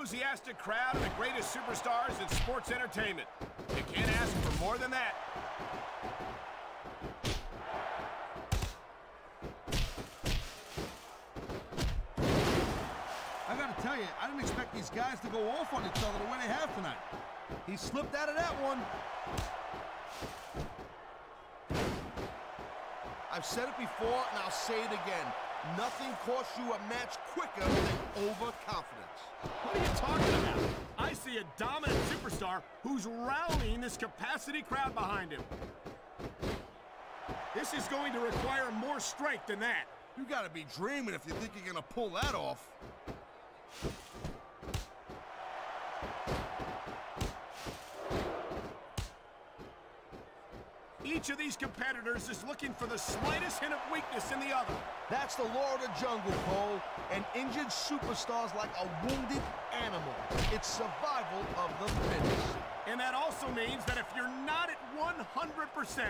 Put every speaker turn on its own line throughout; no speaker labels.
enthusiastic crowd and the greatest superstars in sports entertainment. You can't ask for more than that.
I gotta tell you, I didn't expect these guys to go off on each other the way they have tonight. He slipped out of that one.
I've said it before, and I'll say it again. Nothing costs you a match quicker than overconfidence.
What are you talking about? I see a dominant superstar who's rallying this capacity crowd behind him. This is going to require more strength than that.
You gotta be dreaming if you think you're gonna pull that off.
Each of these competitors is looking for the slightest hint of weakness in the other.
That's the law of the jungle, Cole. An injured superstar's like a wounded animal. It's survival of the fittest.
And that also means that if you're not at 100%,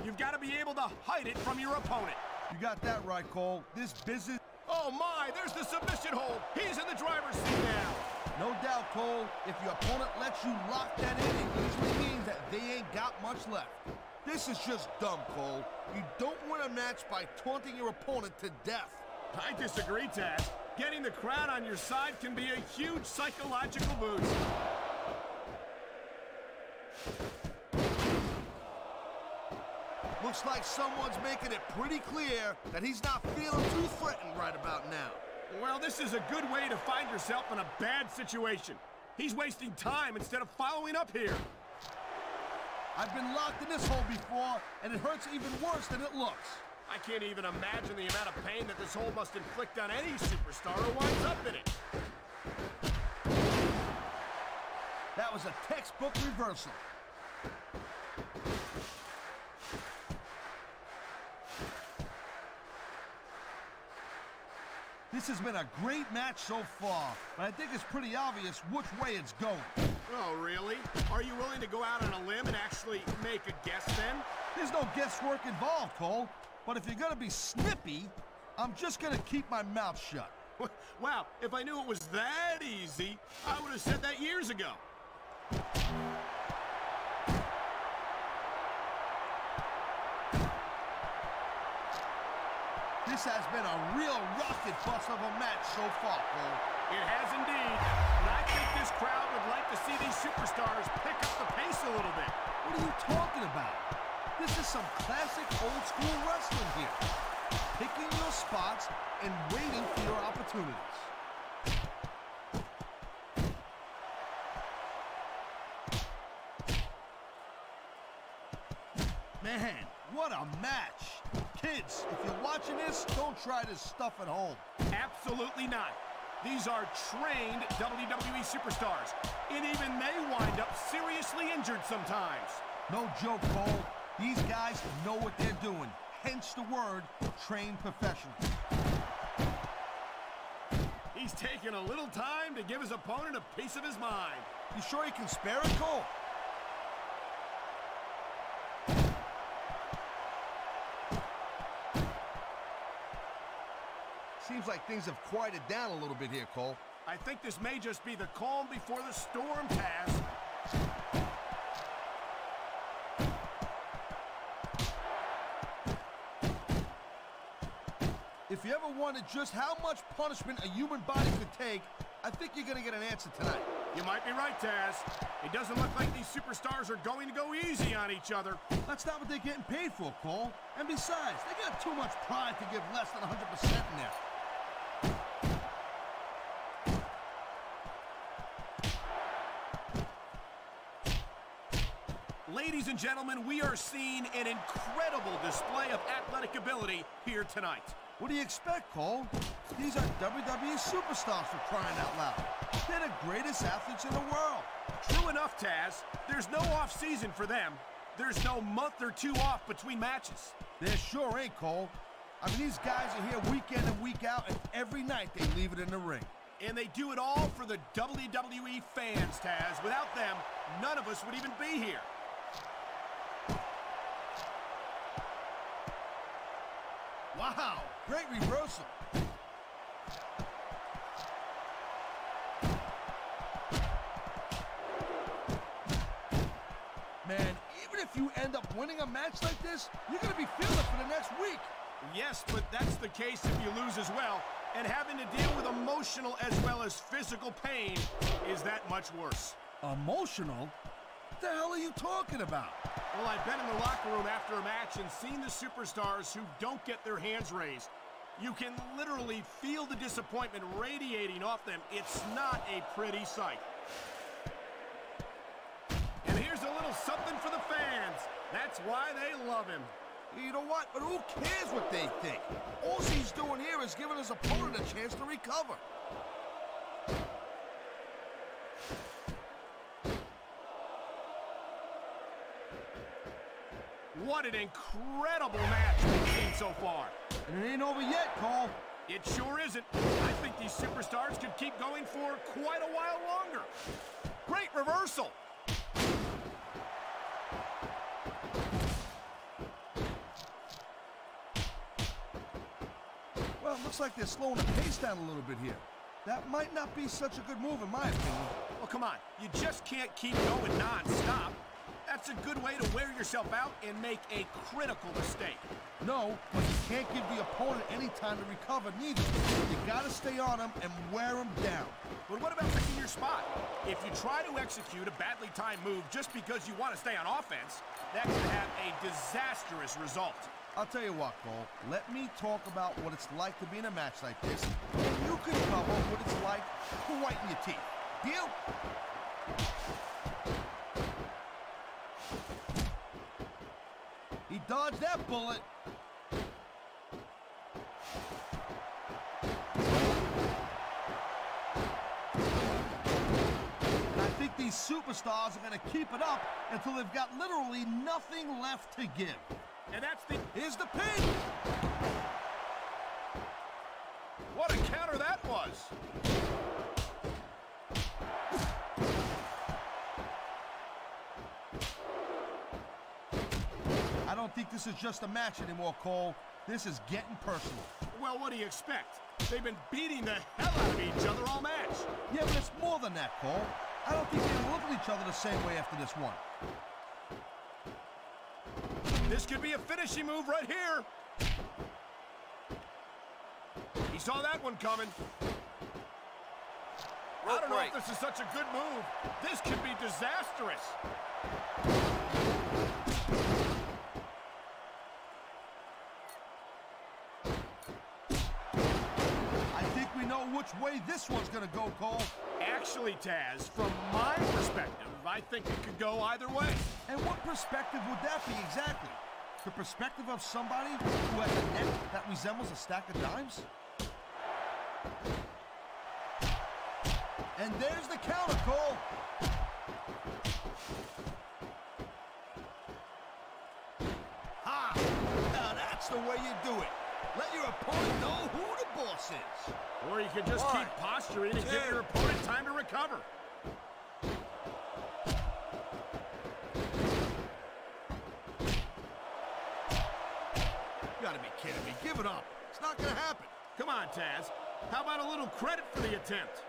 you've got to be able to hide it from your opponent.
You got that right, Cole. This business...
Oh my, there's the submission hold. He's in the driver's seat now.
No doubt, Cole. If your opponent lets you lock that in, it usually means that they ain't got much left.
This is just dumb, Cole. You don't win a match by taunting your opponent to death.
I disagree, Taz. Getting the crowd on your side can be a huge psychological boost.
Looks like someone's making it pretty clear that he's not feeling too threatened right about now.
Well, this is a good way to find yourself in a bad situation. He's wasting time instead of following up here.
I've been locked in this hole before, and it hurts even worse than it looks.
I can't even imagine the amount of pain that this hole must inflict on any superstar who winds up in it.
That was a textbook reversal. This has been a great match so far, but I think it's pretty obvious which way it's going.
Oh, really? Are you willing to go out on a limb and actually make a guess then?
There's no guesswork involved, Cole. But if you're gonna be snippy, I'm just gonna keep my mouth shut.
Wow, if I knew it was that easy, I would have said that years ago.
This has been a real rocket bus of a match so far, Cole.
It has indeed. And I think this crowd would like to see these superstars pick up the pace a little bit.
What are you talking about? This is some classic old-school wrestling here. Picking your spots and waiting for your opportunities. Man, what a match. Kids, if you're watching this, don't try this stuff at home.
Absolutely not. These are trained WWE superstars, and even they wind up seriously injured sometimes.
No joke, Cole. These guys know what they're doing. Hence the word, trained professionals.
He's taking a little time to give his opponent a piece of his mind.
You sure you can spare it, Cole?
Seems like things have quieted down a little bit here, Cole.
I think this may just be the calm before the storm, Taz.
If you ever wondered just how much punishment a human body could take, I think you're gonna get an answer tonight.
You might be right, Taz. It doesn't look like these superstars are going to go easy on each other.
That's not what they're getting paid for, Cole. And besides, they got too much pride to give less than 100% in there.
Ladies and gentlemen, we are seeing an incredible display of athletic ability here tonight.
What do you expect, Cole? These are WWE superstars, for crying out loud. They're the greatest athletes in the world.
True enough, Taz. There's no off-season for them. There's no month or two off between matches.
There sure ain't, Cole. I mean, these guys are here week in and week out, and every night they leave it in the ring.
And they do it all for the WWE fans, Taz. Without them, none of us would even be here.
Wow, great reversal. if you end up winning a match like this, you're going to be feeling it for the next week.
Yes, but that's the case if you lose as well. And having to deal with emotional as well as physical pain is that much worse.
Emotional? What the hell are you talking about?
Well, I've been in the locker room after a match and seen the superstars who don't get their hands raised. You can literally feel the disappointment radiating off them. It's not a pretty sight. And here's a little something for the fans. That's why they love him.
You know what? But who cares what they think? All he's doing here is giving his opponent a chance to recover.
What an incredible match we've seen so far.
And it ain't over yet, Cole.
It sure isn't. I think these superstars could keep going for quite a while longer. Great reversal.
Well, it looks like they're slowing the pace down a little bit here. That might not be such a good move, in my opinion.
Well, come on. You just can't keep going non-stop. That's a good way to wear yourself out and make a critical mistake.
No, but you can't give the opponent any time to recover, neither. You gotta stay on him and wear him down.
But what about picking your spot? If you try to execute a badly timed move just because you want to stay on offense, that could have a disastrous result.
I'll tell you what, Cole. Let me talk about what it's like to be in a match like this, and you can cover what it's like to whiten your teeth. Deal? He dodged that bullet. And I think these superstars are going to keep it up until they've got literally nothing left to give.
And that's the...
Here's the pin.
What a counter that was.
I don't think this is just a match anymore, Cole. This is getting personal.
Well, what do you expect? They've been beating the hell out of each other all match.
Yeah, but it's more than that, Cole. I don't think they look at each other the same way after this one.
This could be a finishing move right here. He saw that one coming. I don't know if this is such a good move. This could be disastrous.
I think we know which way this one's gonna go, Cole.
Actually, Taz, from my perspective, I think it could go either way.
And what perspective would that be exactly? The perspective of somebody who has a neck that resembles a stack of dimes? And there's the counter, Cole.
Ha! Now that's the way you do it. Let your opponent know who the boss is.
Or you could just keep posturing and give your opponent time to recover.
You gotta be kidding me. Give it up. It's not gonna happen.
Come on, Taz. How about a little credit for the attempt?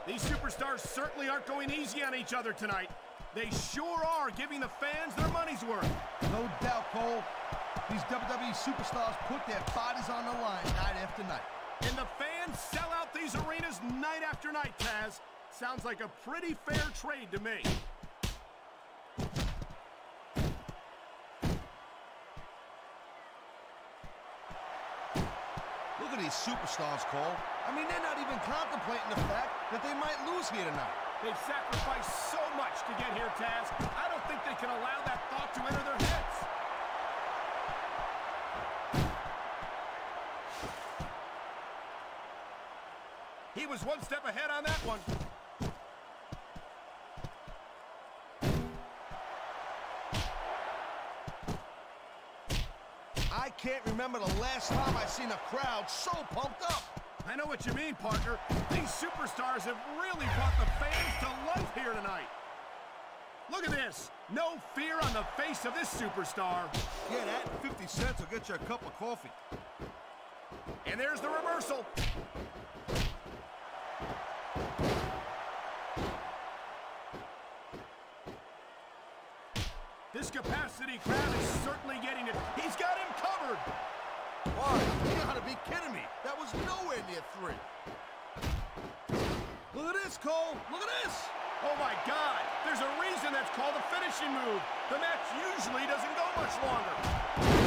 These superstars certainly aren't going easy on each other tonight. They sure are giving the fans their money's worth.
No doubt, Cole. These WWE superstars put their bodies on the line night after night.
And the fans sell out these arenas night after night, Taz. Sounds like a pretty fair trade to me.
Look at these superstars, Cole. I mean, they're not even contemplating the fact that they might lose here tonight.
They've sacrificed so much to get here, Taz. I don't think they can allow that thought to enter their heads. He was one step ahead on that one.
I can't remember the last time I seen a crowd so pumped up.
I know what you mean, partner. These superstars have really brought the fans to life here tonight. Look at this. No fear on the face of this superstar.
Yeah, that and 50 cents will get you a cup of coffee.
And there's the reversal. This capacity crowd is certainly getting it. He's got him covered.
Why? You gotta be kidding me. That was nowhere near 3.
Look at this, Cole. Look at this.
Oh, my God. There's a reason that's called a finishing move. The match usually doesn't go much longer.